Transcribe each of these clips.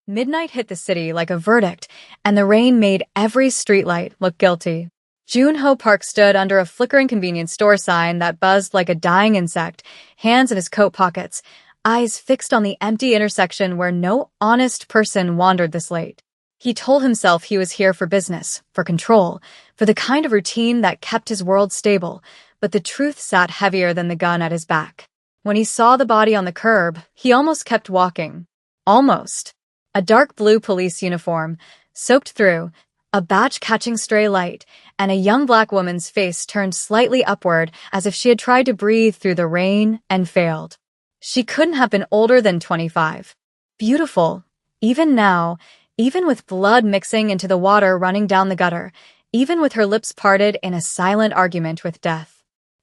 Midnight hit the city like a verdict, and the rain made every streetlight look guilty. Junho Park stood under a flickering convenience store sign that buzzed like a dying insect, hands in his coat pockets, eyes fixed on the empty intersection where no honest person wandered this late. He told himself he was here for business, for control, for the kind of routine that kept his world stable, but the truth sat heavier than the gun at his back. When he saw the body on the curb, he almost kept walking. Almost. A dark blue police uniform, soaked through, a batch catching stray light, and a young black woman's face turned slightly upward as if she had tried to breathe through the rain and failed. She couldn't have been older than 25. Beautiful. Even now, even with blood mixing into the water running down the gutter, even with her lips parted in a silent argument with death.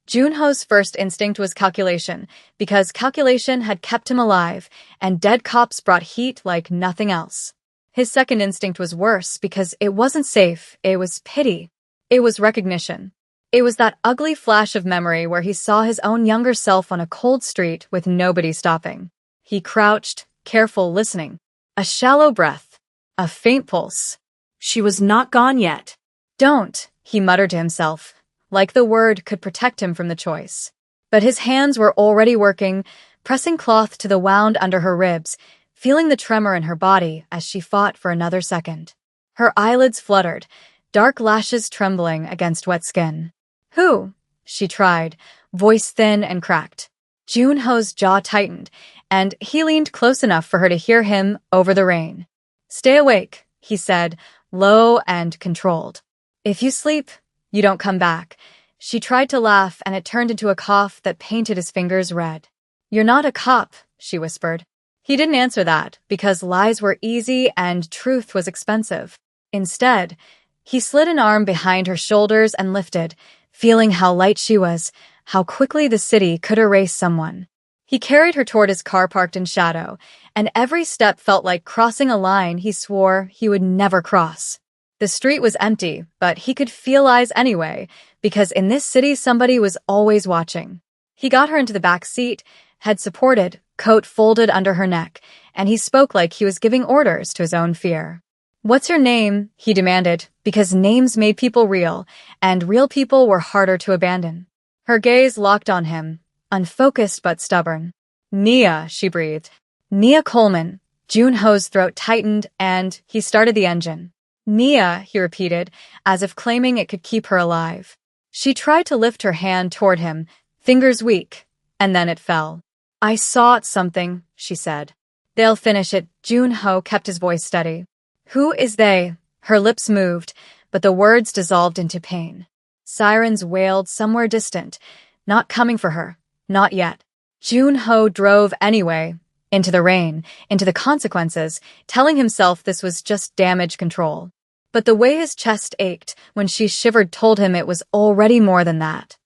Junho's first instinct was calculation, because calculation had kept him alive, and dead cops brought heat like nothing else. His second instinct was worse, because it wasn't safe, it was pity. It was recognition. It was that ugly flash of memory where he saw his own younger self on a cold street with nobody stopping. He crouched, careful, listening. A shallow breath. A faint pulse. She was not gone yet. Don't, he muttered to himself, like the word could protect him from the choice. But his hands were already working, pressing cloth to the wound under her ribs, feeling the tremor in her body as she fought for another second. Her eyelids fluttered, dark lashes trembling against wet skin. Who? She tried, voice thin and cracked. Junho's jaw tightened, and he leaned close enough for her to hear him over the rain. Stay awake, he said, low and controlled. If you sleep, you don't come back. She tried to laugh, and it turned into a cough that painted his fingers red. You're not a cop, she whispered. He didn't answer that, because lies were easy and truth was expensive. Instead, he slid an arm behind her shoulders and lifted, feeling how light she was, how quickly the city could erase someone. He carried her toward his car parked in shadow, and every step felt like crossing a line he swore he would never cross. The street was empty, but he could feel eyes anyway, because in this city somebody was always watching. He got her into the back seat, head supported, coat folded under her neck, and he spoke like he was giving orders to his own fear. What's your name? He demanded, because names made people real, and real people were harder to abandon. Her gaze locked on him, unfocused but stubborn. Nia, she breathed. Nia Coleman. Junho's throat tightened, and he started the engine. Nia, he repeated, as if claiming it could keep her alive. She tried to lift her hand toward him, fingers weak, and then it fell. I saw something, she said. They'll finish it. Junho kept his voice steady. Who is they? Her lips moved, but the words dissolved into pain. Sirens wailed somewhere distant, not coming for her, not yet. Junho drove anyway, into the rain, into the consequences, telling himself this was just damage control. But the way his chest ached when she shivered told him it was already more than that.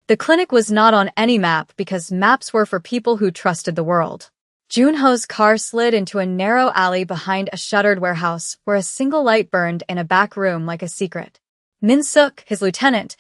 The clinic was not on any map because maps were for people who trusted the world. Junho's car slid into a narrow alley behind a shuttered warehouse where a single light burned in a back room like a secret. Min-suk, his lieutenant,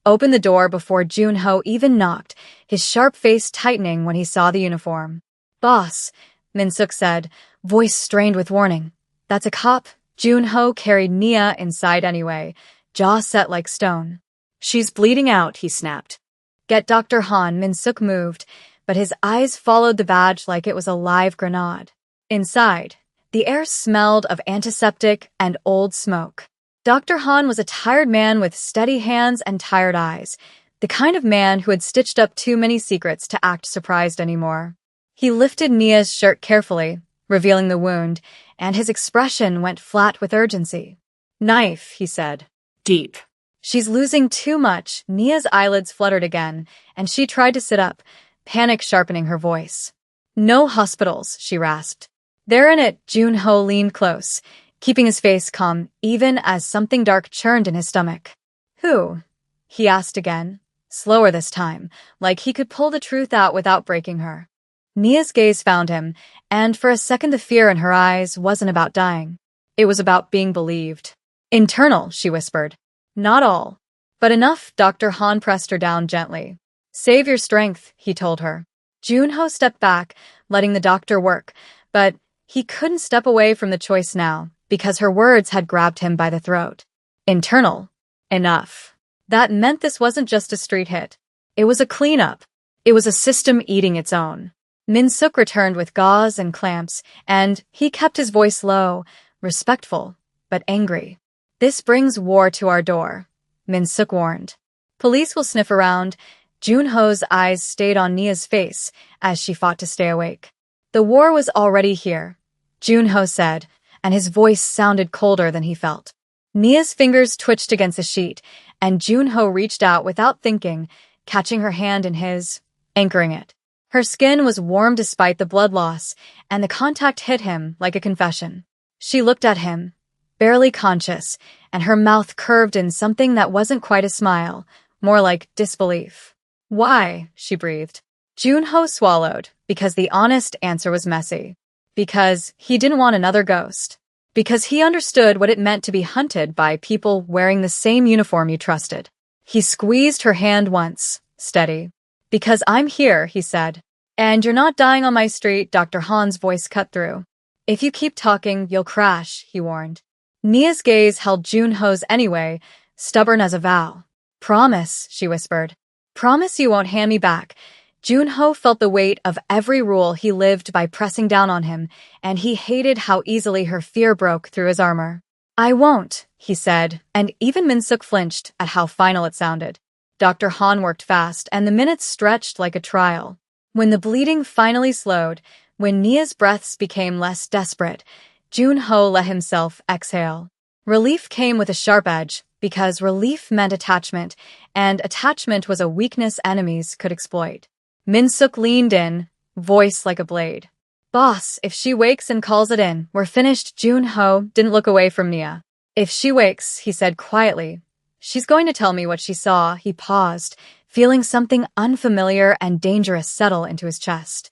opened the door before Junho even knocked, his sharp face tightening when he saw the uniform. Boss, Min-suk said, voice strained with warning. That's a cop? Junho carried Nia inside anyway, jaw set like stone. She's bleeding out, he snapped. Get Dr. Han. Min-suk moved, but his eyes followed the badge like it was a live grenade. Inside, the air smelled of antiseptic and old smoke. Dr. Han was a tired man with steady hands and tired eyes, the kind of man who had stitched up too many secrets to act surprised anymore. He lifted Nia's shirt carefully, revealing the wound, and his expression went flat with urgency. Knife, he said. Deep. She's losing too much. Nia's eyelids fluttered again, and she tried to sit up, panic sharpening her voice. No hospitals, she rasped. They're in it. Junho leaned close, keeping his face calm even as something dark churned in his stomach. Who? He asked again, slower this time, like he could pull the truth out without breaking her. Nia's gaze found him, and for a second the fear in her eyes wasn't about dying. It was about being believed. Internal, she whispered. Not all. But enough. Dr. Han pressed her down gently. Save your strength, he told her. Junho stepped back, letting the doctor work, but He couldn't step away from the choice now, because her words had grabbed him by the throat. Internal. Enough. That meant this wasn't just a street hit. It was a cleanup. It was a system eating its own. Min-suk returned with gauze and clamps, and he kept his voice low, respectful, but angry. This brings war to our door, Min-suk warned. Police will sniff around. Junho's eyes stayed on Nia's face as she fought to stay awake. The war was already here, Junho said, and his voice sounded colder than he felt. Nia's fingers twitched against the sheet, and Junho reached out without thinking, catching her hand in his, anchoring it. Her skin was warm despite the blood loss, and the contact hit him like a confession. She looked at him, barely conscious, and her mouth curved in something that wasn't quite a smile, more like disbelief. Why? She breathed. Junho swallowed, because the honest answer was messy. Because he didn't want another ghost. Because he understood what it meant to be hunted by people wearing the same uniform you trusted. He squeezed her hand once, steady. Because I'm here, he said. And you're not dying on my street, Dr. Han's voice cut through. If you keep talking, you'll crash, he warned. Nia's gaze held Junho's anyway, stubborn as a vow. Promise, she whispered. Promise you won't hand me back. Junho felt the weight of every rule he lived by pressing down on him, and he hated how easily her fear broke through his armor. I won't, he said, and even Min-suk flinched at how final it sounded. Dr. Han worked fast, and the minutes stretched like a trial. When the bleeding finally slowed, when Nia's breaths became less desperate, Junho let himself exhale. Relief came with a sharp edge, because relief meant attachment, and attachment was a weakness enemies could exploit. Min-suk leaned in, voice like a blade. Boss, if she wakes and calls it in, we're finished. Junho didn't look away from Nia. If she wakes, he said quietly, she's going to tell me what she saw. He paused, feeling something unfamiliar and dangerous settle into his chest.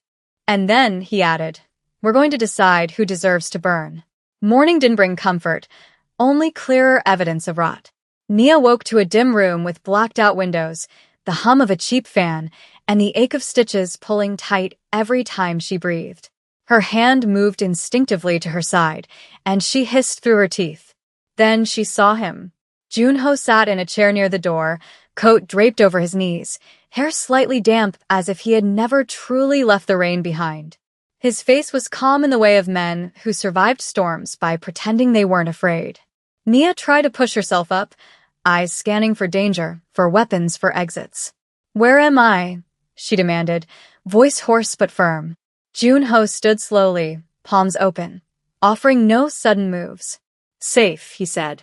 And then, he added, we're going to decide who deserves to burn. Morning didn't bring comfort, only clearer evidence of rot. Nia woke to a dim room with blacked-out windows, the hum of a cheap fan, and the ache of stitches pulling tight every time she breathed. Her hand moved instinctively to her side, and she hissed through her teeth. Then she saw him. Junho sat in a chair near the door, coat draped over his knees, hair slightly damp as if he had never truly left the rain behind. His face was calm in the way of men who survived storms by pretending they weren't afraid. Nia tried to push herself up, eyes scanning for danger, for weapons, for exits. Where am I? She demanded, voice hoarse but firm. Junho stood slowly, palms open, offering no sudden moves. Safe, he said.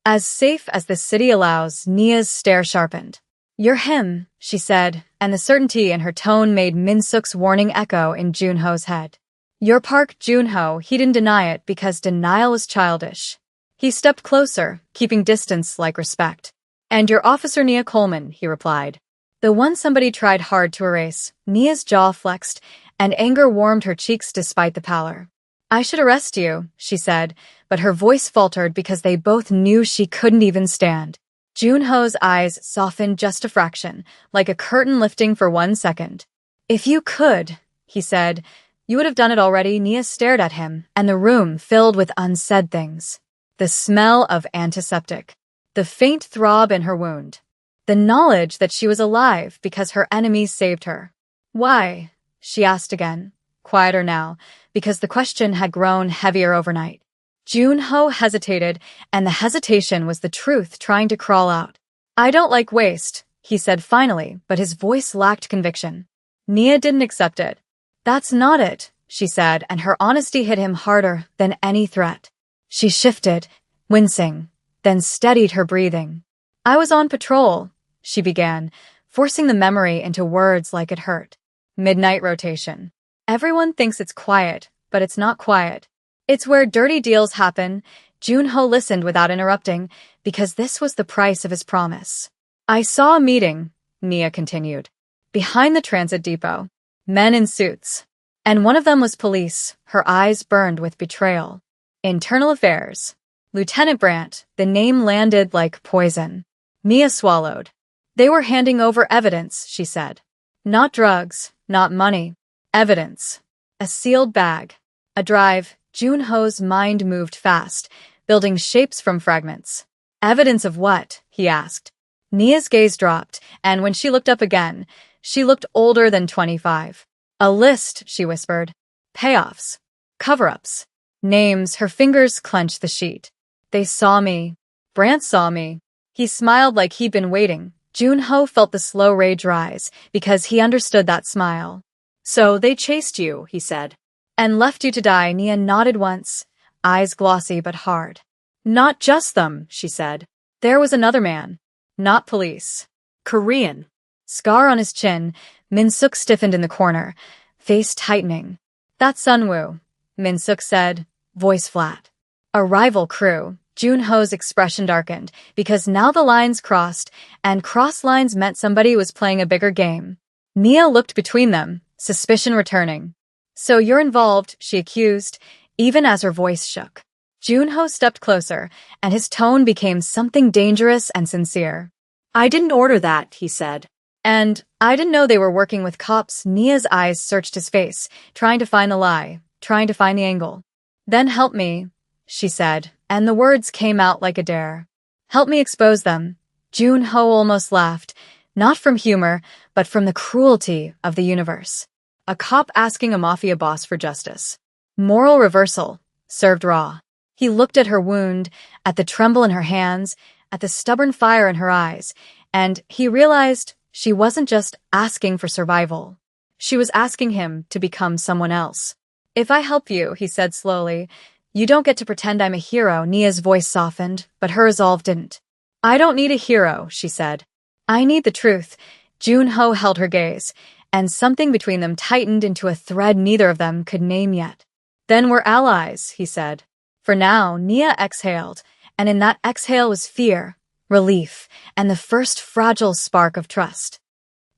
As safe as the city allows. Nia's stare sharpened. You're him, she said, and the certainty in her tone made Min-suk's warning echo in Junho's head. You're Park Junho. He didn't deny it because denial was childish. He stepped closer, keeping distance like respect. And you're Officer Nia Coleman, he replied. The one somebody tried hard to erase. Nia's jaw flexed, and anger warmed her cheeks despite the pallor. I should arrest you, she said, but her voice faltered because they both knew she couldn't even stand. Junho's eyes softened just a fraction, like a curtain lifting for 1 second. If you could, he said, you would have done it already. Nia stared at him, and the room filled with unsaid things. The smell of antiseptic. The faint throb in her wound. The knowledge that she was alive because her enemies saved her. Why? She asked again, quieter now, because the question had grown heavier overnight. Junho hesitated, and the hesitation was the truth trying to crawl out. I don't like waste, he said finally, but his voice lacked conviction. Nia didn't accept it. That's not it, she said, and her honesty hit him harder than any threat. She shifted, wincing, then steadied her breathing. I was on patrol, she began, forcing the memory into words like it hurt. Midnight rotation. Everyone thinks it's quiet, but it's not quiet. It's where dirty deals happen. Junho listened without interrupting, because this was the price of his promise. I saw a meeting, Nia continued, behind the transit depot. Men in suits. And one of them was police. Her eyes burned with betrayal. Internal Affairs. Lieutenant Brandt. The name landed like poison. Nia swallowed. They were handing over evidence, she said. Not drugs, not money. Evidence. A sealed bag. A drive, Junho's mind moved fast, building shapes from fragments. Evidence of what? He asked. Nia's gaze dropped, and when she looked up again, she looked older than 25. A list, she whispered. Payoffs. Cover-ups. Names. Her fingers clenched the sheet. They saw me. Brant saw me. He smiled like he'd been waiting. Junho felt the slow rage rise, because he understood that smile. So they chased you, he said. And left you to die. Nia nodded once, eyes glossy but hard. Not just them, she said. There was another man. Not police. Korean. Scar on his chin, Min-suk stiffened in the corner, face tightening. That's Sunwoo, Min-suk said, voice flat. A rival crew. Junho's expression darkened, because now the lines crossed, and cross lines meant somebody was playing a bigger game. Nia looked between them, suspicion returning. So you're involved, she accused, even as her voice shook. Junho stepped closer, and his tone became something dangerous and sincere. I didn't order that, he said. And I didn't know they were working with cops. Nia's eyes searched his face, trying to find the lie, trying to find the angle. Then help me, she said, and the words came out like a dare. Help me expose them. Junho almost laughed, not from humor, but from the cruelty of the universe. A cop asking a mafia boss for justice. Moral reversal, served raw. He looked at her wound, at the tremble in her hands, at the stubborn fire in her eyes, and he realized she wasn't just asking for survival. She was asking him to become someone else. If I help you, he said slowly, you don't get to pretend I'm a hero. Nia's voice softened, but her resolve didn't. I don't need a hero, she said. I need the truth. Junho held her gaze, and something between them tightened into a thread neither of them could name yet. Then we're allies, he said. For now, Nia exhaled, and in that exhale was fear, relief, and the first fragile spark of trust.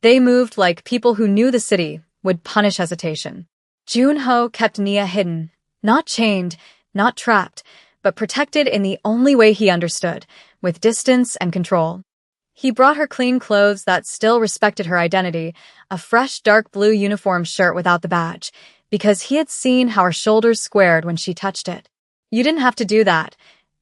They moved like people who knew the city would punish hesitation. Junho kept Nia hidden, not chained, not trapped, but protected in the only way he understood, with distance and control. He brought her clean clothes that still respected her identity, a fresh dark blue uniform shirt without the badge, because he had seen how her shoulders squared when she touched it. You didn't have to do that,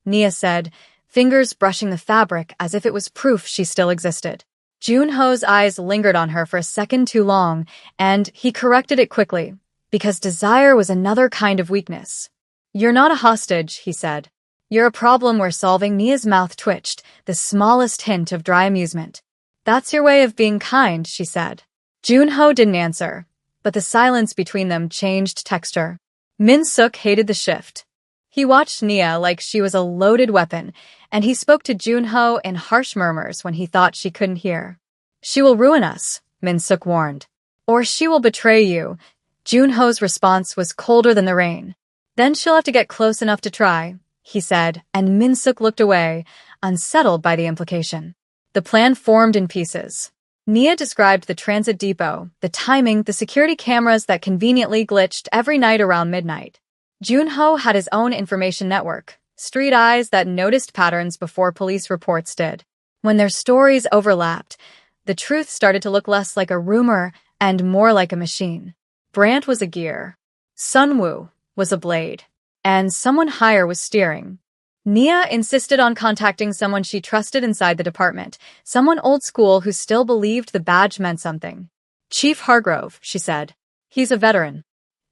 Nia said, fingers brushing the fabric as if it was proof she still existed. Junho's eyes lingered on her for a second too long, and he corrected it quickly, because desire was another kind of weakness. You're not a hostage, he said. You're a problem we're solving. Nia's mouth twitched, the smallest hint of dry amusement. That's your way of being kind, she said. Junho didn't answer, but the silence between them changed texture. Min-suk hated the shift. He watched Nia like she was a loaded weapon, and he spoke to Junho in harsh murmurs when he thought she couldn't hear. She will ruin us, Min-suk warned. Or she will betray you. Junho's response was colder than the rain. Then she'll have to get close enough to try, he said, and Min-suk looked away, unsettled by the implication. The plan formed in pieces. Nia described the transit depot, the timing, the security cameras that conveniently glitched every night around midnight. Junho had his own information network, street eyes that noticed patterns before police reports did. When their stories overlapped, the truth started to look less like a rumor and more like a machine. Brant was a gear. Sunwoo was a blade. And someone higher was steering. Nia insisted on contacting someone she trusted inside the department, someone old school who still believed the badge meant something. Chief Hargrove, she said. He's a veteran.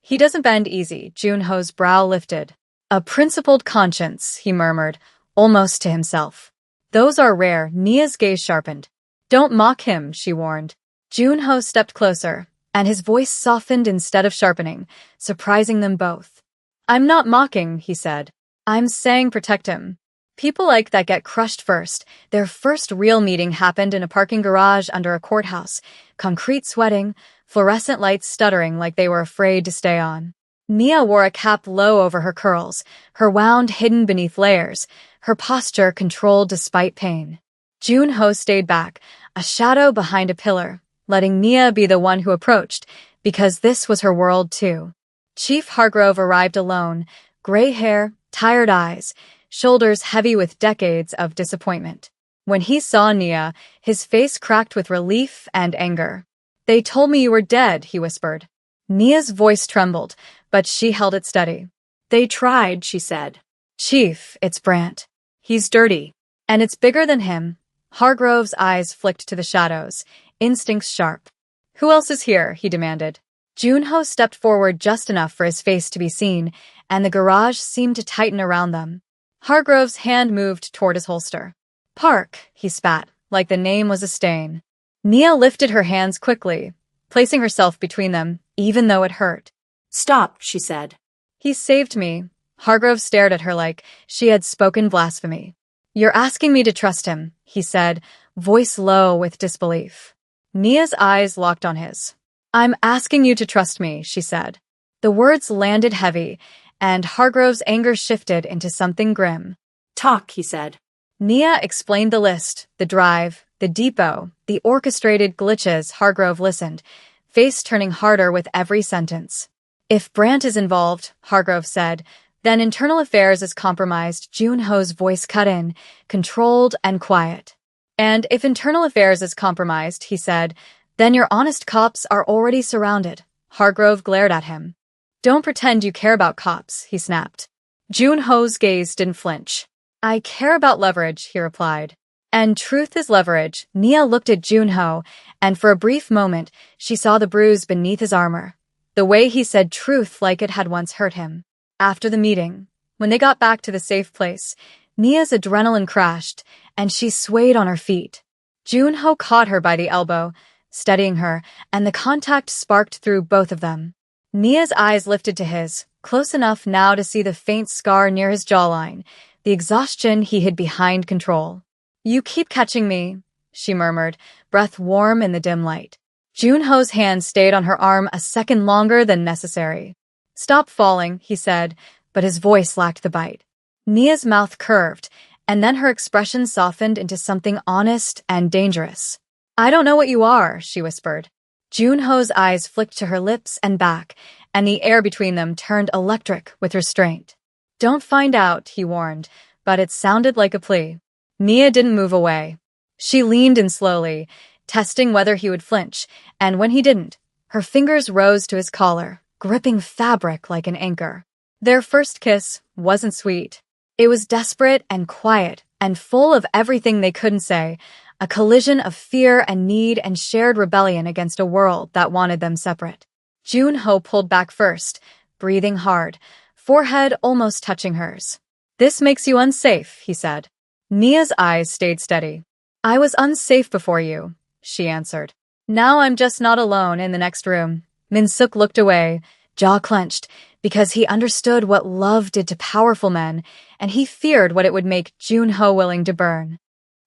He doesn't bend easy. Junho's brow lifted. A principled conscience, he murmured, almost to himself. Those are rare. Nia's gaze sharpened. Don't mock him, she warned. Junho stepped closer, and his voice softened instead of sharpening, surprising them both. I'm not mocking, he said. I'm saying protect him. People like that get crushed first. Their first real meeting happened in a parking garage under a courthouse, concrete sweating, fluorescent lights stuttering like they were afraid to stay on. Nia wore a cap low over her curls, her wound hidden beneath layers, her posture controlled despite pain. Junho stayed back, a shadow behind a pillar, letting Nia be the one who approached, because this was her world too. Chief Hargrove arrived alone, gray hair, tired eyes, shoulders heavy with decades of disappointment. When he saw Nia, his face cracked with relief and anger. They told me you were dead, he whispered. Nia's voice trembled, but she held it steady. They tried, she said. Chief, it's Brant. He's dirty. And it's bigger than him. Hargrove's eyes flicked to the shadows, instincts sharp. Who else is here? He demanded. Junho stepped forward just enough for his face to be seen, and the garage seemed to tighten around them. Hargrove's hand moved toward his holster. Park, he spat, like the name was a stain. Nia lifted her hands quickly, placing herself between them, even though it hurt. Stop, she said. He saved me. Hargrove stared at her like she had spoken blasphemy. You're asking me to trust him, he said, voice low with disbelief. Nia's eyes locked on his. I'm asking you to trust me, she said. The words landed heavy, and Hargrove's anger shifted into something grim. Talk, he said. Nia explained the list, the drive, the depot, the orchestrated glitches. Hargrove listened, face turning harder with every sentence. If Brant is involved, Hargrove said, then internal affairs is compromised. Junho's voice cut in, controlled and quiet. And if internal affairs is compromised, he said, then your honest cops are already surrounded. Hargrove glared at him. Don't pretend you care about cops, he snapped. Junho's gaze didn't flinch. I care about leverage, he replied. And truth is leverage. Nia looked at Junho, and for a brief moment, she saw the bruise beneath his armor. The way he said truth like it had once hurt him. After the meeting, when they got back to the safe place, Nia's adrenaline crashed, and she swayed on her feet. Junho caught her by the elbow, steadying her, and the contact sparked through both of them. Nia's eyes lifted to his, close enough now to see the faint scar near his jawline, the exhaustion he hid behind control. You keep catching me, she murmured, breath warm in the dim light. Junho's hand stayed on her arm a second longer than necessary. Stop falling, he said, but his voice lacked the bite. Nia's mouth curved, and then her expression softened into something honest and dangerous. I don't know what you are, she whispered. Junho's eyes flicked to her lips and back, and the air between them turned electric with restraint. Don't find out, he warned, but it sounded like a plea. Nia didn't move away. She leaned in slowly, testing whether he would flinch, and when he didn't, her fingers rose to his collar, gripping fabric like an anchor. Their first kiss wasn't sweet. It was desperate and quiet and full of everything they couldn't say, a collision of fear and need and shared rebellion against a world that wanted them separate. Junho pulled back first, breathing hard, forehead almost touching hers. This makes you unsafe, he said. Nia's eyes stayed steady. I was unsafe before you, she answered. Now I'm just not alone in the next room. Min-suk looked away, jaw clenched, because he understood what love did to powerful men, and he feared what it would make Junho willing to burn.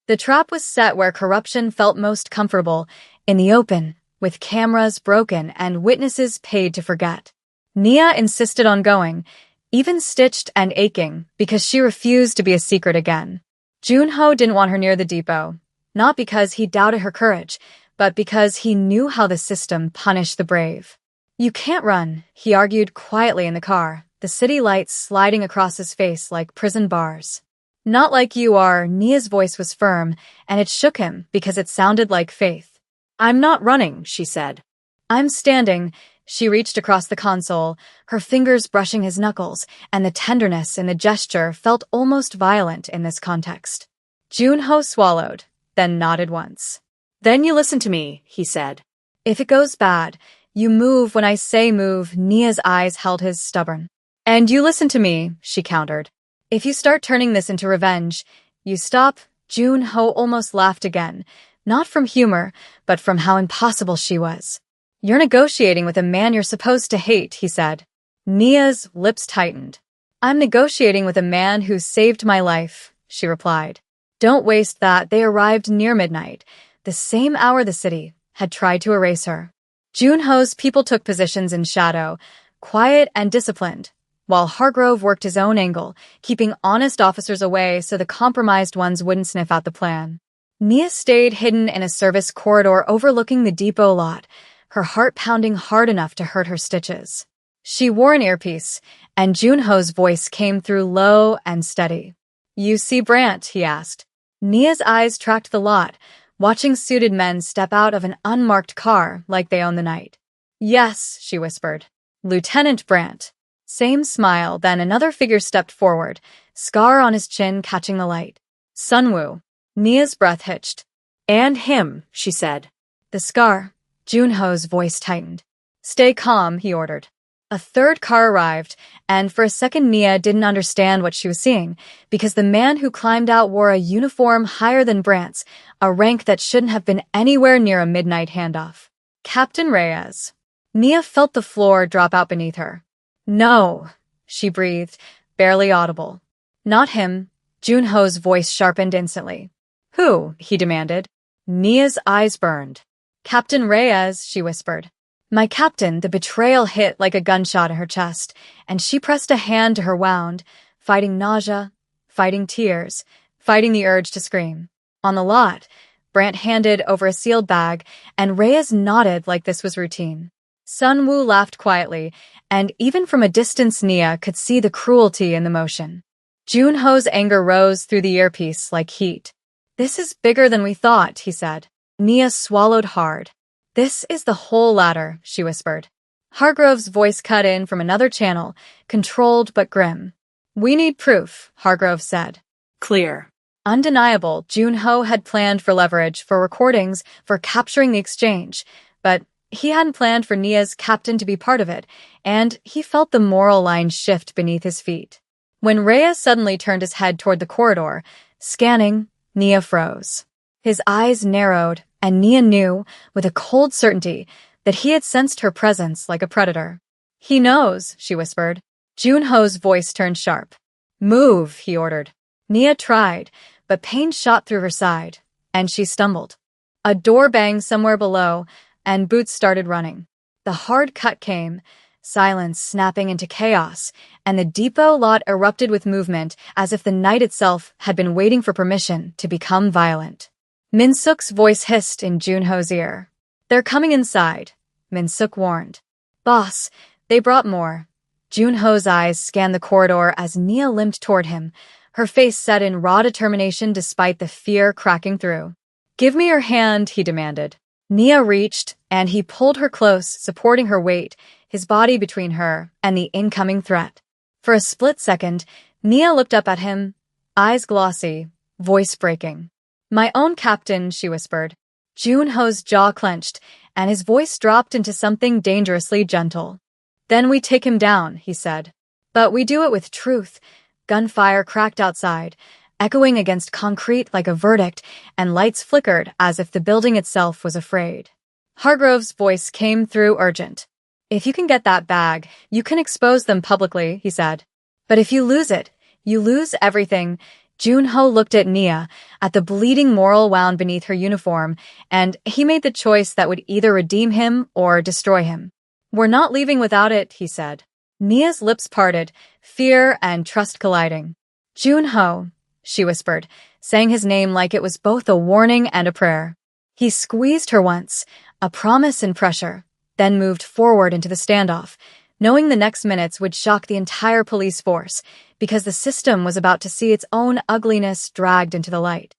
The trap was set where corruption felt most comfortable, in the open, with cameras broken and witnesses paid to forget. Nia insisted on going, even stitched and aching, because she refused to be a secret again. Junho didn't want her near the depot, not because he doubted her courage, but because he knew how the system punished the brave. You can't run, he argued quietly in the car, the city lights sliding across his face like prison bars. Not like you are, Nia's voice was firm, and it shook him because it sounded like faith. I'm not running, she said. I'm standing. She reached across the console, her fingers brushing his knuckles, and the tenderness in the gesture felt almost violent in this context. Junho swallowed, then nodded once. Then you listen to me, he said. If it goes bad, you move when I say move. Nia's eyes held his stubborn. And you listen to me, she countered. If you start turning this into revenge, you stop. Junho almost laughed again, not from humor, but from how impossible she was. You're negotiating with a man you're supposed to hate, he said. Nia's lips tightened. I'm negotiating with a man who saved my life, she replied. Don't waste that. They arrived near midnight, the same hour the city had tried to erase her. Junho's people took positions in shadow, quiet and disciplined, while Hargrove worked his own angle, keeping honest officers away so the compromised ones wouldn't sniff out the plan. Nia stayed hidden in a service corridor overlooking the depot lot, her heart pounding hard enough to hurt her stitches. She wore an earpiece, and Junho's voice came through low and steady. You see Brant, he asked. Nia's eyes tracked the lot, watching suited men step out of an unmarked car like they owned the night. Yes, she whispered. Lieutenant Brant. Same smile, then another figure stepped forward, scar on his chin catching the light. Sunwoo. Nia's breath hitched. And him, she said. The scar. Junho's voice tightened. Stay calm, he ordered. A third car arrived, and for a second Nia didn't understand what she was seeing, because the man who climbed out wore a uniform higher than Brant's, a rank that shouldn't have been anywhere near a midnight handoff. Captain Reyes. Nia felt the floor drop out beneath her. No, she breathed, barely audible. Not him. Junho's voice sharpened instantly. Who? He demanded. Nia's eyes burned. Captain Reyes, she whispered. My captain, the betrayal hit like a gunshot in her chest, and she pressed a hand to her wound, fighting nausea, fighting tears, fighting the urge to scream. On the lot, Brant handed over a sealed bag, and Reyes nodded like this was routine. Sunwoo laughed quietly, and even from a distance Nia could see the cruelty in the motion. Junho's anger rose through the earpiece like heat. This is bigger than we thought, he said. Nia swallowed hard. This is the whole ladder, she whispered. Hargrove's voice cut in from another channel, controlled but grim. We need proof, Hargrove said. Clear. Undeniable, Junho had planned for leverage, for recordings, for capturing the exchange, but he hadn't planned for Nia's captain to be part of it, and he felt the moral line shift beneath his feet. When Reyes suddenly turned his head toward the corridor, scanning, Nia froze. His eyes narrowed, and Nia knew, with a cold certainty, that he had sensed her presence like a predator. He knows, she whispered. Junho's voice turned sharp. Move, he ordered. Nia tried, but pain shot through her side, and she stumbled. A door banged somewhere below, and boots started running. The hard cut came, silence snapping into chaos, and the depot lot erupted with movement as if the night itself had been waiting for permission to become violent. Min-suk's voice hissed in Junho's ear. They're coming inside, Min-suk warned. Boss, they brought more. Junho's eyes scanned the corridor as Nia limped toward him, her face set in raw determination despite the fear cracking through. Give me your hand, he demanded. Nia reached, and he pulled her close, supporting her weight, his body between her and the incoming threat. For a split second, Nia looked up at him, eyes glossy, voice breaking. My own captain, she whispered. Junho's jaw clenched, and his voice dropped into something dangerously gentle. Then we take him down, he said. But we do it with truth. Gunfire cracked outside, echoing against concrete like a verdict, and lights flickered as if the building itself was afraid. Hargrove's voice came through urgent. If you can get that bag, you can expose them publicly, he said. But if you lose it, you lose everything. Junho looked at Nia, at the bleeding moral wound beneath her uniform, and he made the choice that would either redeem him or destroy him. We're not leaving without it, he said. Nia's lips parted, fear and trust colliding. Junho, she whispered, saying his name like it was both a warning and a prayer. He squeezed her once, a promise and pressure, then moved forward into the standoff, knowing the next minutes would shock the entire police force, because the system was about to see its own ugliness dragged into the light.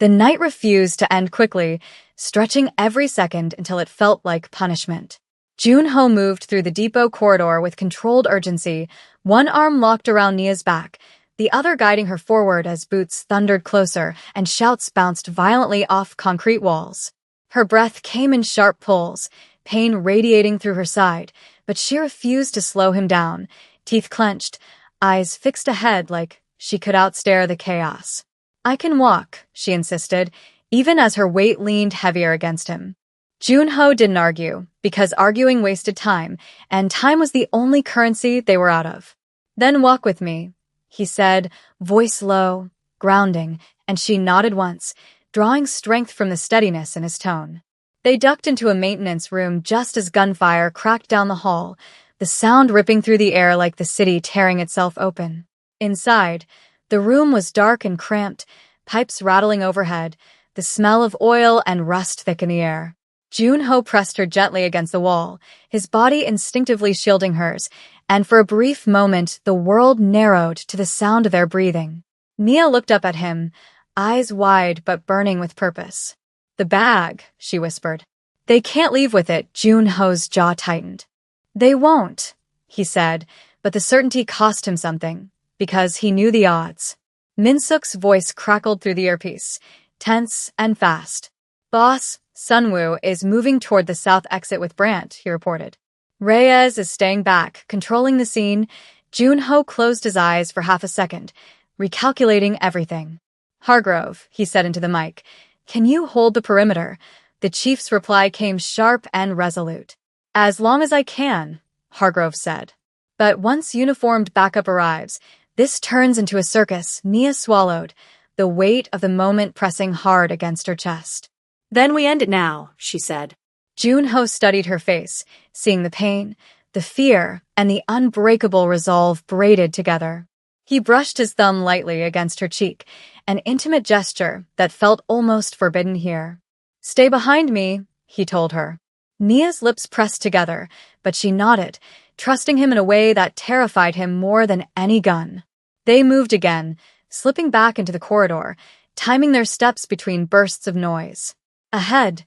The night refused to end quickly, stretching every second until it felt like punishment. Junho moved through the depot corridor with controlled urgency, one arm locked around Nia's back, the other guiding her forward as boots thundered closer and shouts bounced violently off concrete walls. Her breath came in sharp pulls, pain radiating through her side, but she refused to slow him down, teeth clenched, eyes fixed ahead like she could outstare the chaos. I can walk, she insisted, even as her weight leaned heavier against him. Junho didn't argue, because arguing wasted time, and time was the only currency they were out of. Then walk with me, he said, voice low, grounding, and she nodded once, drawing strength from the steadiness in his tone. They ducked into a maintenance room just as gunfire cracked down the hall, the sound ripping through the air like the city tearing itself open. Inside, the room was dark and cramped, pipes rattling overhead, the smell of oil and rust thick in the air. Junho pressed her gently against the wall, his body instinctively shielding hers, and for a brief moment the world narrowed to the sound of their breathing. Nia looked up at him, eyes wide but burning with purpose. The bag, she whispered. They can't leave with it, Junho's jaw tightened. They won't, he said, but the certainty cost him something, because he knew the odds. Min-suk's voice crackled through the earpiece, tense and fast. "Boss, Sunwoo is moving toward the south exit with Brandt," he reported. Reyes is staying back, controlling the scene. Junho closed his eyes for half a second, recalculating everything. "Hargrove," he said into the mic, "can you hold the perimeter?" The chief's reply came sharp and resolute. "As long as I can," Hargrove said. "But once uniformed backup arrives, this turns into a circus," Nia swallowed, the weight of the moment pressing hard against her chest. "Then we end it now," she said. Junho studied her face, seeing the pain, the fear, and the unbreakable resolve braided together. He brushed his thumb lightly against her cheek, an intimate gesture that felt almost forbidden here. "Stay behind me," he told her. Nia's lips pressed together, but she nodded, trusting him in a way that terrified him more than any gun. They moved again, slipping back into the corridor, timing their steps between bursts of noise. Ahead,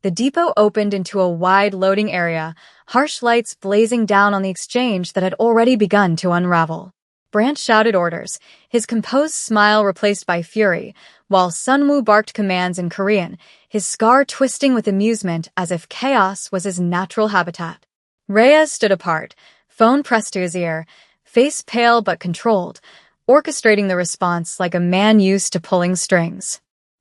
the depot opened into a wide loading area, harsh lights blazing down on the exchange that had already begun to unravel. Brandt shouted orders, his composed smile replaced by fury, while Sunwoo barked commands in Korean, his scar twisting with amusement as if chaos was his natural habitat. Reyes stood apart, phone pressed to his ear, face pale but controlled, orchestrating the response like a man used to pulling strings.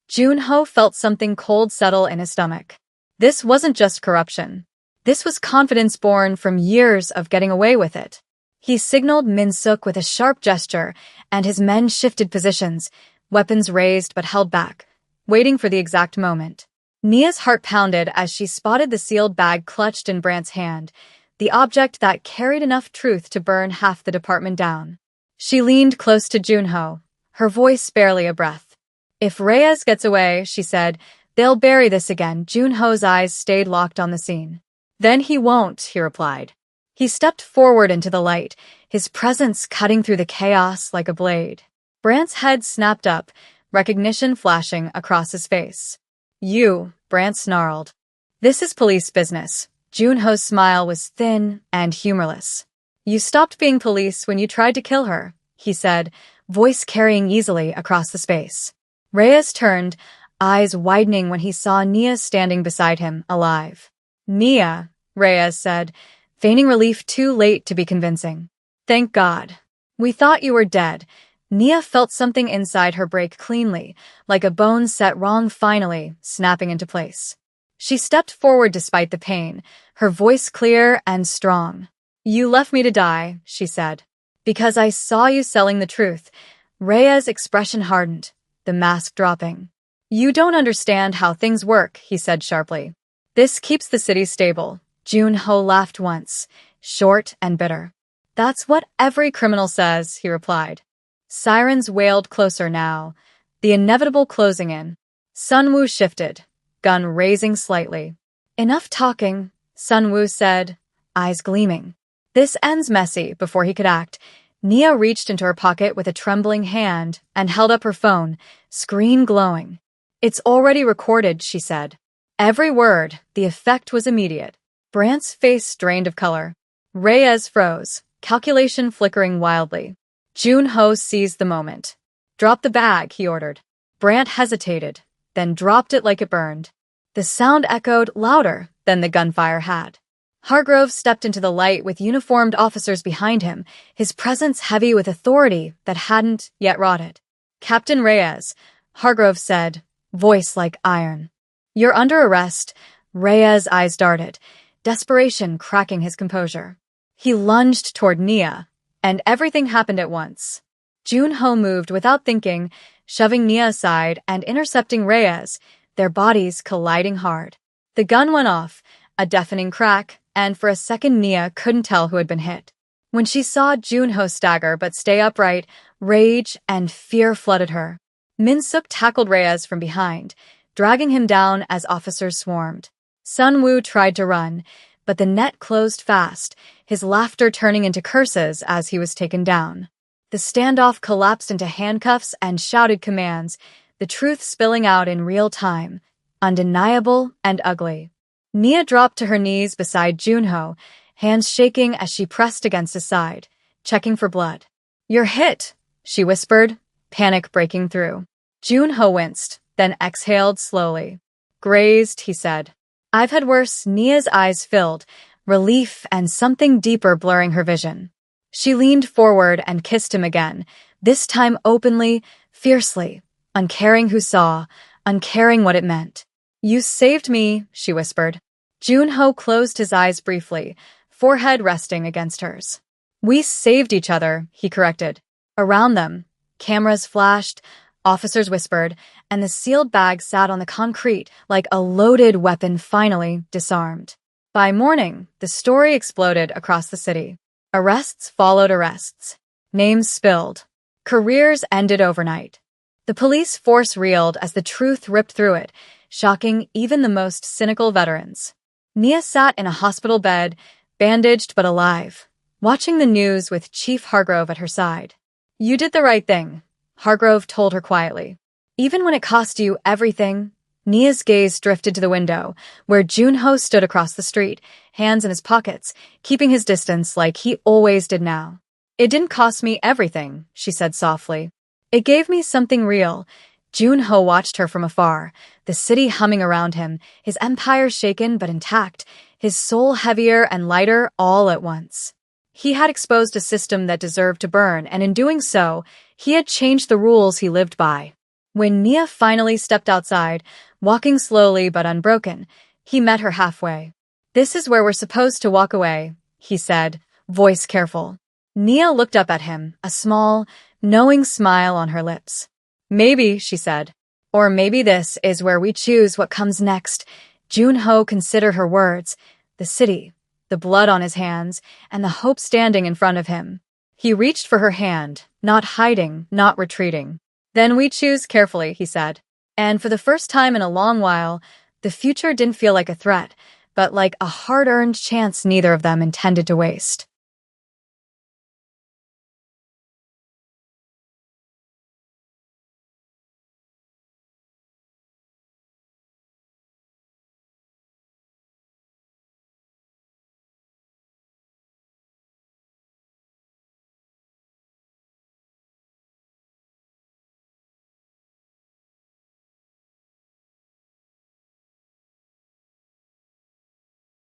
Junho felt something cold settle in his stomach. This wasn't just corruption. This was confidence born from years of getting away with it. He signaled Min-suk with a sharp gesture, and his men shifted positions, weapons raised but held back, waiting for the exact moment. Nia's heart pounded as she spotted the sealed bag clutched in Brandt's hand, the object that carried enough truth to burn half the department down. She leaned close to Junho, her voice barely a breath. "If Reyes gets away," she said, "they'll bury this again." Junho's eyes stayed locked on the scene. "Then he won't," he replied. He stepped forward into the light, his presence cutting through the chaos like a blade. Brandt's head snapped up, recognition flashing across his face. "You," Brandt snarled. "This is police business." Junho's smile was thin and humorless. "You stopped being police when you tried to kill her," he said, voice carrying easily across the space. Reyes turned, eyes widening when he saw Nia standing beside him, alive. "Nia," Reyes said, feigning relief too late to be convincing. "Thank God. We thought you were dead." Nia felt something inside her break cleanly, like a bone set wrong finally, snapping into place. She stepped forward despite the pain, her voice clear and strong. "You left me to die," she said. "Because I saw you selling the truth." Reyes' expression hardened, the mask dropping. "You don't understand how things work," he said sharply. "This keeps the city stable." Junho laughed once, short and bitter. "That's what every criminal says," he replied. Sirens wailed closer now, the inevitable closing in. Sunwoo shifted, gun raising slightly. "Enough talking," Sunwoo said, eyes gleaming. "This ends messy." Before he could act, Nia reached into her pocket with a trembling hand and held up her phone, screen glowing. "It's already recorded," she said. Every word, the effect was immediate. Brandt's face drained of color. Reyes froze, calculation flickering wildly. Junho seized the moment. "Drop the bag," he ordered. Brandt hesitated, then dropped it like it burned. The sound echoed louder than the gunfire had. Hargrove stepped into the light with uniformed officers behind him, his presence heavy with authority that hadn't yet rotted. "Captain Reyes," Hargrove said, voice like iron. "You're under arrest." Reyes' eyes darted, desperation cracking his composure. He lunged toward Nia, and everything happened at once. Junho moved without thinking, shoving Nia aside and intercepting Reyes, their bodies colliding hard. The gun went off, a deafening crack, and for a second Nia couldn't tell who had been hit. When she saw Junho stagger but stay upright, rage and fear flooded her. Min-suk tackled Reyes from behind, dragging him down as officers swarmed. Sunwoo tried to run, but the net closed fast, his laughter turning into curses as he was taken down. The standoff collapsed into handcuffs and shouted commands, the truth spilling out in real time, undeniable and ugly. Nia dropped to her knees beside Junho, hands shaking as she pressed against his side. checking for blood. "You're hit," she whispered, panic breaking through. Junho winced, then exhaled slowly. "Grazed," he said. "I've had worse." Nia's eyes filled, relief and something deeper blurring her vision. She leaned forward and kissed him again, this time openly, fiercely, uncaring who saw, uncaring what it meant. "You saved me," she whispered. Junho closed his eyes briefly, forehead resting against hers. "We saved each other," he corrected. Around them, cameras flashed, officers whispered, and the sealed bag sat on the concrete like a loaded weapon finally disarmed. By morning, the story exploded across the city. Arrests followed arrests. Names spilled. Careers ended overnight. The police force reeled as the truth ripped through it, shocking even the most cynical veterans. Nia sat in a hospital bed, bandaged but alive, watching the news with Chief Hargrove at her side. "You did the right thing," Hargrove told her quietly. "Even when it cost you everything." Nia's gaze drifted to the window, where Junho stood across the street, hands in his pockets, keeping his distance like he always did now. "It didn't cost me everything," she said softly. "It gave me something real." Junho watched her from afar, the city humming around him, his empire shaken but intact, his soul heavier and lighter all at once. He had exposed a system that deserved to burn, and in doing so, he had changed the rules he lived by. When Nia finally stepped outside, walking slowly but unbroken, he met her halfway. "This is where we're supposed to walk away," he said, voice careful. Nia looked up at him, a small, knowing smile on her lips. "Maybe," she said. "Or maybe this is where we choose what comes next." Junho considered her words, the city, the blood on his hands, and the hope standing in front of him. He reached for her hand, not hiding, not retreating. "Then we choose carefully," he said. And for the first time in a long while, the future didn't feel like a threat, but like a hard-earned chance neither of them intended to waste.